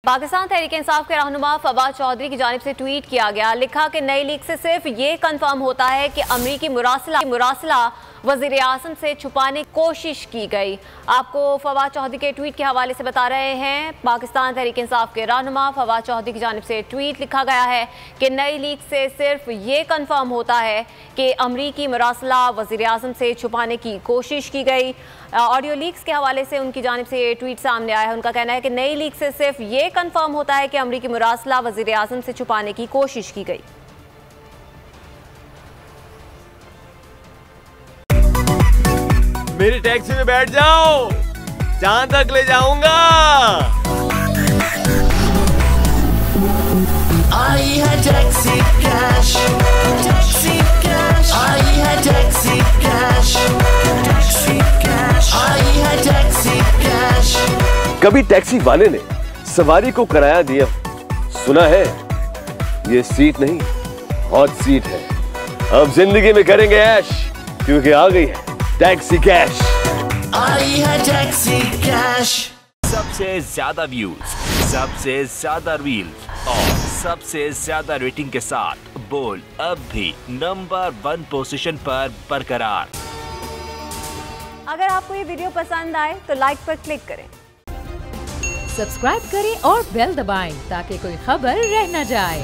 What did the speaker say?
पाकिस्तान तहरीक इंसाफ के रहनुमा फवाद चौधरी की जानिब से ट्वीट किया गया, लिखा कि नई लीक से सिर्फ ये कंफर्म होता है कि अमरीकी मुरासला वज़ीर आज़म से छुपाने की कोशिश की गई। आपको फवाद चौधरी के ट्वीट के हवाले से बता रहे हैं। पाकिस्तान तहरीक इंसाफ के रहनुमा फवाद चौधरी की जानिब से ट्वीट लिखा गया है कि नई लीक से सिर्फ ये कंफर्म होता है कि अमरीकी मुरासला वज़ीर आज़म से छुपाने की कोशिश की गई। ऑडियो लीक्स के हवाले से उनकी जानिब से ये ट्वीट सामने आया है। उनका कहना है कि नई लीक से सिर्फ ये कंफर्म होता है कि अमरीकी मुरासला वज़ीर आज़म से छुपाने की कोशिश की गई। मेरी टैक्सी में बैठ जाओ, जहां तक ले जाऊंगा। आई है टैक्सी कैश, टैक्सी कैश, आई है टैक्सी कैश, टैक्सी कैश, आई है टैक्सी कैश। कभी टैक्सी वाले ने सवारी को किराया दिया, सुना है ये सीट नहीं हॉट सीट है। अब जिंदगी में करेंगे ऐश, क्योंकि आ गई है टैक्सी कैश। आई है टैक्सी कैश। सबसे ज्यादा व्यूज, सबसे ज्यादा रील्स और सबसे ज्यादा रेटिंग के साथ बोल अब भी नंबर 1 पोजीशन पर बरकरार। अगर आपको ये वीडियो पसंद आए तो लाइक पर क्लिक करें, सब्सक्राइब करें और बेल दबाएं ताकि कोई खबर रह न जाए।